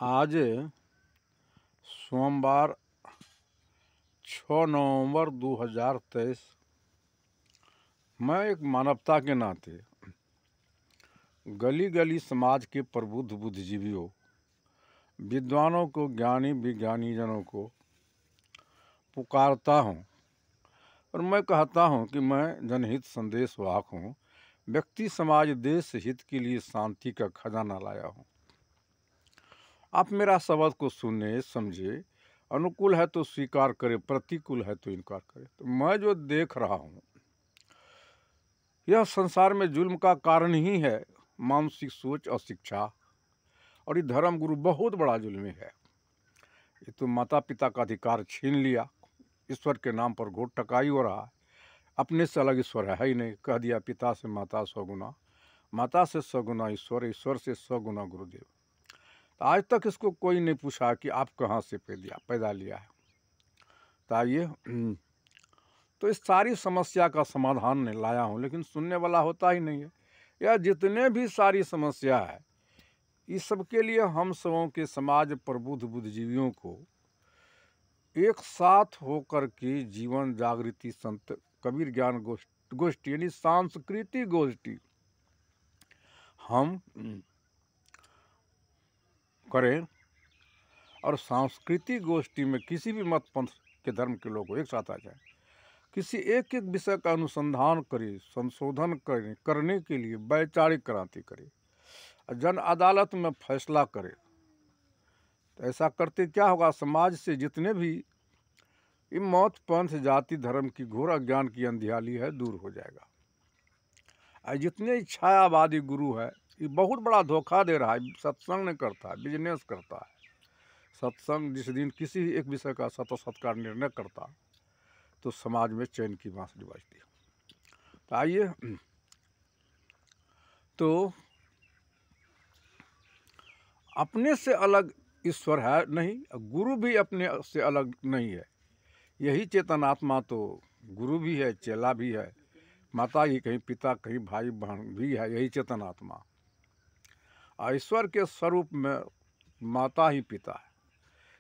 आज सोमवार 6 नवंबर 2023। मैं एक मानवता के नाते गली गली समाज के प्रबुद्ध बुद्धिजीवियों, विद्वानों को, ज्ञानी विज्ञानी जनों को पुकारता हूँ और मैं कहता हूँ कि मैं जनहित संदेश वाहक हूँ। व्यक्ति, समाज, देश हित के लिए शांति का खजाना लाया हूँ। आप मेरा शब्द को सुने, समझे, अनुकूल है तो स्वीकार करे, प्रतिकूल है तो इनकार करे। तो मैं जो देख रहा हूँ यह संसार में जुल्म का कारण ही है मानसिक सोच और शिक्षा, और ये धर्म गुरु बहुत बड़ा जुल्मी है। ये तो माता पिता का अधिकार छीन लिया, ईश्वर के नाम पर घोट टकाई हो रहा है। अपने से अलग ईश्वर है ही नहीं। कह दिया पिता से माता 100 गुना, माता से 100 गुना ईश्वर, ईश्वर से 100 गुना गुरुदेव। आज तक इसको कोई नहीं पूछा कि आप कहाँ से पैदा लिया है। तो आइए, तो इस सारी समस्या का समाधान नहीं लाया हूँ, लेकिन सुनने वाला होता ही नहीं है। यह जितने भी सारी समस्या है, इस सब के लिए हम सबों के समाज प्रबुद्ध बुद्धिजीवियों को एक साथ होकर के जीवन जागृति संत कबीर ज्ञान गोष्ठी यानी सांस्कृतिक गोष्ठी हम करें, और सांस्कृतिक गोष्ठी में किसी भी मत पंथ के धर्म के लोग एक साथ आ जाए, किसी एक एक विषय का अनुसंधान करें, संशोधन करने के लिए वैचारिक क्रांति करें, जन अदालत में फैसला करें। तो ऐसा करते क्या होगा, समाज से जितने भी ये मौत पंथ जाति धर्म की घोर अज्ञान की अंधियाली है दूर हो जाएगा। और जितने छायावादी गुरु है ये बहुत बड़ा धोखा दे रहा है। सत्संग नहीं करता है, बिजनेस करता है। सत्संग जिस दिन किसी एक विषय का सत्कार निर्णय करता तो समाज में चैन की बांसुरी बजती। तो आइए, तो अपने से अलग ईश्वर है नहीं, गुरु भी अपने से अलग नहीं है। यही चेतनात्मा तो गुरु भी है, चेला भी है, माता ही कहीं पिता, कहीं भाई बहन भी है। यही चेतनात्मा ईश्वर के स्वरूप में माता ही पिता है।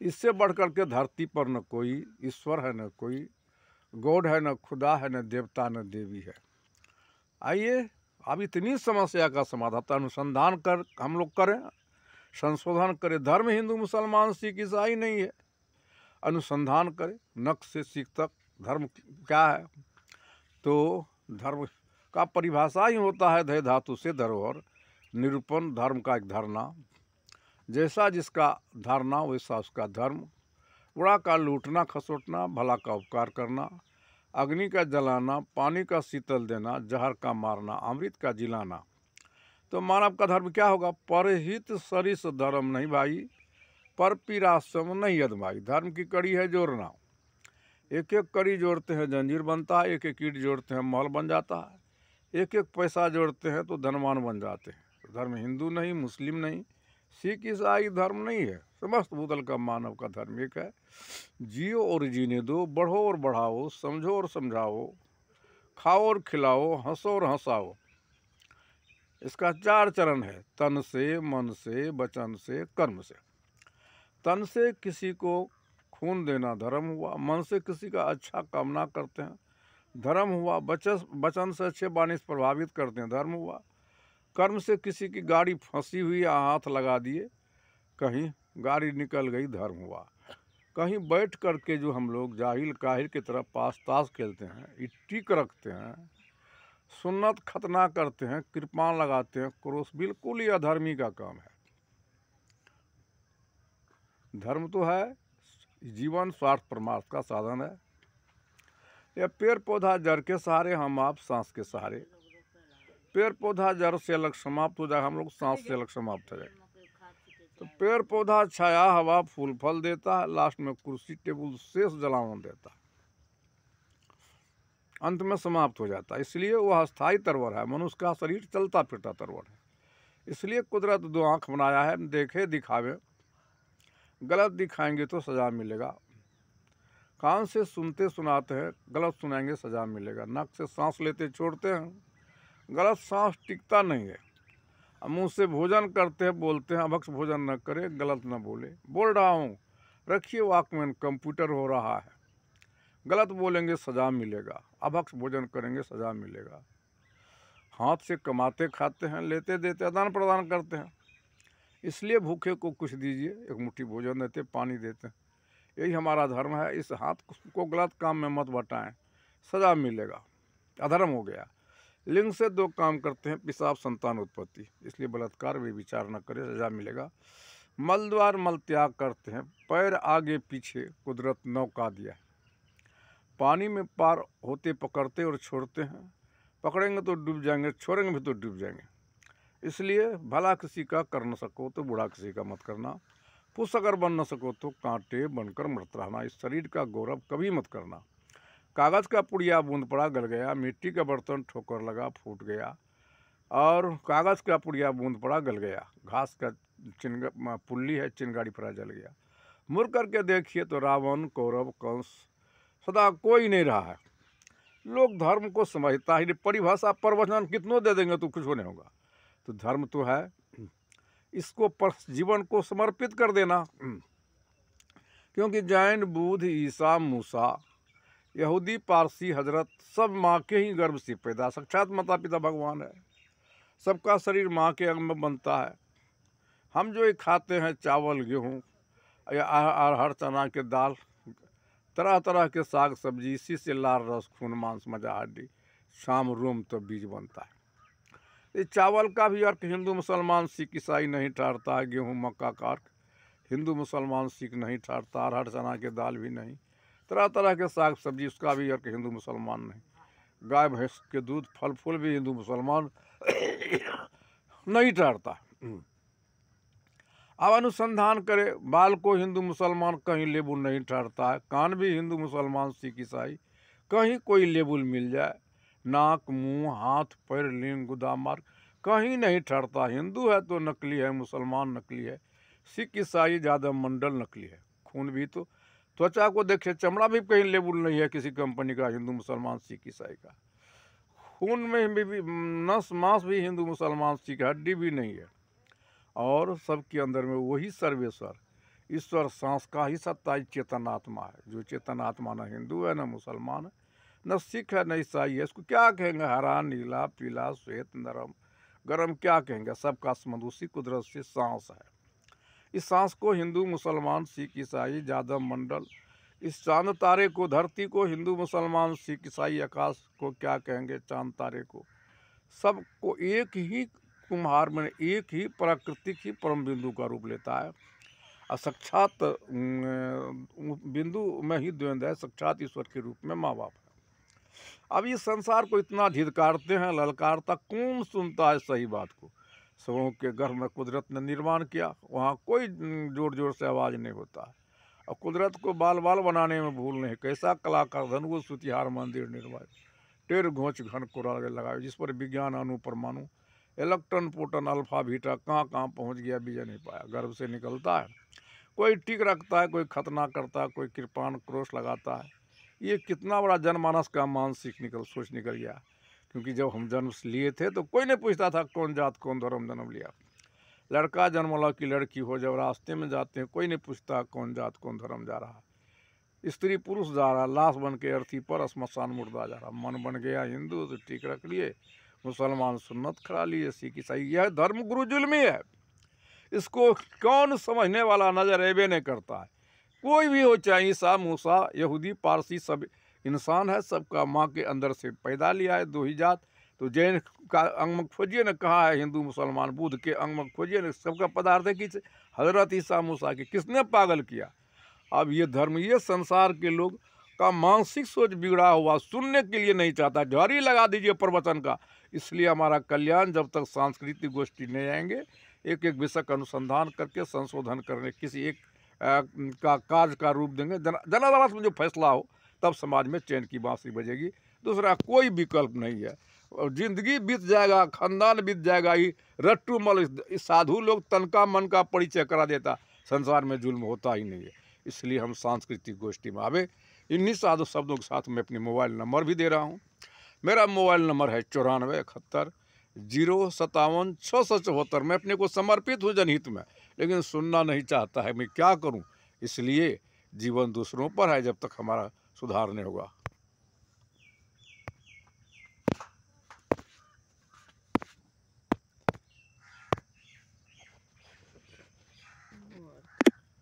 इससे बढ़कर के धरती पर न कोई ईश्वर है, न कोई गॉड है, न खुदा है, न देवता, न देवी है। आइए, अब इतनी समस्या का समाधान अनुसंधान कर हम लोग करें, संशोधन करें। धर्म हिंदू मुसलमान सिख ईसाई नहीं है। अनुसंधान करें, नक से सिख तक धर्म क्या है। तो धर्म का परिभाषा ही होता है धय धातु से धरोहर, निरूपण धर्म का एक धारणा। जैसा जिसका धारणा वैसा उसका धर्म। बुरा का लूटना खसोटना, भला का उपकार करना, अग्नि का जलाना, पानी का शीतल देना, जहर का मारना, अमृत का जिलाना। तो मानव का धर्म क्या होगा, परहित सरिस धर्म नहीं भाई, पर पीराश्रम नहीं अदमाई। धर्म की कड़ी है जोड़ना। एक एक कड़ी जोड़ते हैं जंजीर बनता है, एक एक ईंट जोड़ते हैं महल बन जाता है, एक एक पैसा जोड़ते हैं तो धनवान बन जाते हैं। तो धर्म हिंदू नहीं, मुस्लिम नहीं, सिख ईसाई धर्म नहीं है। समस्त भूतल का मानव का धर्म एक है। जियो और जीने दो, बढ़ो और बढ़ाओ, समझो और समझाओ, खाओ और खिलाओ, हंसो और हंसाओ। इसका 4 चरण है, तन से, मन से, वचन से, कर्म से। तन से किसी को खून देना धर्म हुआ, मन से किसी का अच्छा कामना करते हैं धर्म हुआ, वचन से अच्छे बाणी से प्रभावित करते हैं धर्म हुआ, कर्म से किसी की गाड़ी फंसी हुई या हाथ लगा दिए, कहीं गाड़ी निकल गई धर्म हुआ। कहीं बैठ करके जो हम लोग जाहिल काहिर की तरह पास ताश खेलते हैं, टिक रखते हैं, सुन्नत खतना करते हैं, कृपान लगाते हैं, क्रोस, बिल्कुल ही अधर्मी का काम है। धर्म तो है जीवन स्वार्थ परमार्थ का साधन है। यह पेड़ पौधा जड़ के सहारे, हम आप सांस के सहारे। पेड़ पौधा जड़ से अलग समाप्त हो जाए, हम लोग सांस से अलग समाप्त हो जाए। तो पेड़ पौधा छाया हवा फूल फल देता है, लास्ट में कुर्सी टेबल शेष जलावन देता है, अंत में समाप्त हो जाता है। इसलिए वह अस्थायी तरवर है। मनुष्य का शरीर चलता फिरता तरवर है। इसलिए कुदरत 2 आँख बनाया है, देखे दिखावे। गलत दिखाएंगे तो सजा मिलेगा। कान से सुनते सुनाते हैं, गलत सुनाएंगे सजा मिलेगा। नाक से सांस लेते छोड़ते हैं, गलत सांस टिकता नहीं है। मुँह से भोजन करते हैं, बोलते हैं अभक्ष भोजन न करें, गलत न बोले। बोल रहा हूँ, रखिए वॉकमैन, कंप्यूटर हो रहा है। गलत बोलेंगे सज़ा मिलेगा, अभक्ष भोजन करेंगे सज़ा मिलेगा। हाथ से कमाते खाते हैं, लेते देते आदान प्रदान करते हैं, इसलिए भूखे को कुछ दीजिए, एक मुट्ठी भोजन देते, पानी देते हैं। यही हमारा धर्म है। इस हाथ को गलत काम में मत बटाएं, सज़ा मिलेगा, अधर्म हो गया। लिंग से दो काम करते हैं, पेशाब संतान उत्पत्ति, इसलिए बलात्कार भी विचार न करें, सजा मिलेगा। मल द्वार मल त्याग करते हैं, पैर आगे पीछे कुदरत नौका दिया। पानी में पार होते पकड़ते और छोड़ते हैं, पकड़ेंगे तो डूब जाएंगे, छोड़ेंगे भी तो डूब जाएंगे। इसलिए भला किसी का कर न सको तो बुरा किसी का मत करना। पुरुष अगर बन न सको तो कांटे बनकर मरत रहना। इस शरीर का गौरव कभी मत करना। कागज़ का पुड़िया बूंद पड़ा गल गया, मिट्टी का बर्तन ठोकर लगा फूट गया। और कागज़ का पुड़िया बूंद पड़ा गल गया, घास का पुल्ली है चिनगाड़ी पड़ा जल गया। मुड़ करके देखिए तो रावण, कौरव, कंस सदा कोई नहीं रहा है। लोग धर्म को समझता ही नहीं, परिभाषा प्रवचन कितनों दे देंगे तो कुछ नहीं होगा। तो धर्म तो है, इसको जीवन को समर्पित कर देना। क्योंकि जैन, बुद्ध, ईसा, मूसा, यहूदी, पारसी, हजरत सब माँ के ही गर्भ से पैदा, साक्षात माता पिता भगवान है। सबका शरीर माँ के अंग में बनता है। हम जो खाते हैं चावल, गेहूँ या अरहर, चना के दाल, तरह तरह के साग सब्जी, इसी से लार रस, खून, मांस, मजा, हड्डी, शाम, रोम तो बीज बनता है। इस चावल का भी अर्थ हिंदू मुसलमान सिख ईसाई नहीं ठहरता है। गेहूँ मक्का का अर्थ हिंदू मुसलमान सिख नहीं ठहरता, अरहर चना के दाल भी नहीं, तरह तरह के साग सब्जी उसका भी अर्थ हिंदू मुसलमान नहीं। गाय भैंस के दूध, फल फूल भी हिंदू मुसलमान नहीं ठहरता। अब अनुसंधान करें, बाल को हिंदू मुसलमान कहीं लेबुल नहीं ठहरता है। कान भी हिंदू मुसलमान सिख ईसाई कहीं कोई लेबुल मिल जाए। नाक, मुंह, हाथ, पैर, लिंग, गुदा, मार्ग कहीं नहीं ठहरता। हिंदू है तो नकली है, मुसलमान नकली है, सिख ईसाई ज़्यादा मंडल नकली है। खून भी तो त्वचा को देखे, चमड़ा भी कहीं लेबुल नहीं है किसी कंपनी का, हिंदू मुसलमान सिख ईसाई का। खून में भी नस मांस भी हिंदू मुसलमान सिख, हड्डी भी नहीं है। और सबके अंदर में वही सर्वेश्वर ईश्वर सांस का ही सत्ता चेतनात्मा है। जो चेतनात्मा न हिंदू है, न मुसलमान है, न सिख है, न ईसाई है। इसको क्या कहेंगे? हरा, नीला, पीला, श्वेत, नरम, गरम क्या कहेंगे? सबका संबंध उसी कुदरत से सांस है। इस सांस को हिंदू मुसलमान सिख ईसाई यादव मंडल, इस चांद तारे को, धरती को हिंदू मुसलमान सिख ईसाई, आकाश को क्या कहेंगे? चांद तारे को। सबको एक ही कुम्हार में, एक ही प्राकृतिक ही परम बिंदु का रूप लेता है। और साक्षात बिंदु में ही द्वंद्व है, साक्षात ईश्वर के रूप में माँ बाप है। अब इस संसार को इतना धिदकारते हैं, ललकारता, कौन सुनता है सही बात को? सबों के गर्भ में कुदरत ने निर्माण किया, वहाँ कोई जोर जोर से आवाज़ नहीं होता है। और कुदरत को बाल बाल बनाने में भूल नहीं। कैसा कलाकार धन वो सुतिहार मंदिर निर्माण, टेर घोंच घन को लगाए, जिस पर विज्ञान, अणु, परमाणु, इलेक्ट्रॉन, प्रोटॉन, अल्फा, बीटा कहाँ कहाँ पहुँच गया, बीजा नहीं पाया। गर्भ से निकलता है, कोई टिक रखता है, कोई खतना करता है, कोई कृपाण क्रोश लगाता है। ये कितना बड़ा जनमानस का मानसिक सोच निकल गया। क्योंकि जब हम जन्म लिए थे तो कोई नहीं पूछता था कौन जात कौन धर्म जन्म लिया। लड़का जन्म ला कि लड़की हो, जब रास्ते में जाते हैं कोई नहीं पूछता कौन जात कौन धर्म जा रहा। स्त्री पुरुष जा रहा, लाश बन के अर्थी पर, स्मशान मुर्दा जा रहा। मन बन गया हिंदू तो ठीक रख लिए, मुसलमान सुन्नत खड़ा लिए, सिख ईसाई। यह धर्म गुरु जुल्मी है, इसको कौन समझने वाला नजर एबे नहीं करता है। कोई भी हो, चाहे ईसा, मूसा, यहूदी, पारसी, सब इंसान है, सबका माँ के अंदर से पैदा लिया है। दो ही जात। तो जैन का अंग में खोजिए न कहाँ है हिंदू मुसलमान, बुद्ध के अंग में खोजिए न, सबका पदार्थ है कि हजरत ईसा मूसा के किसने पागल किया। अब ये धर्म, ये संसार के लोग का मानसिक सोच बिगड़ा हुआ, सुनने के लिए नहीं चाहता। झाड़ी लगा दीजिए प्रवचन का। इसलिए हमारा कल्याण जब तक सांस्कृतिक गोष्ठी नहीं आएंगे, एक एक विषय का अनुसंधान करके संशोधन करने, किसी एक का कार्य का रूप देंगे, जन अदालत में जो फैसला हो, तब समाज में चैन की बांसुरी बजेगी। दूसरा कोई विकल्प नहीं है। और जिंदगी बीत जाएगा, खानदान बीत जाएगा। ही रट्टू मल साधु लोग तनका मन का परिचय करा देता, संसार में जुल्म होता ही नहीं है। इसलिए हम सांस्कृतिक गोष्ठी में आवे। इन्हीं साधु शब्दों के साथ मैं अपनी मोबाइल नंबर भी दे रहा हूँ। मेरा मोबाइल नंबर है 94 71 057-674। मैं अपने को समर्पित हूँ जनहित में, लेकिन सुनना नहीं चाहता है। मैं क्या करूँ? इसलिए जीवन दूसरों पर है जब तक हमारा सुधार नहीं होगा।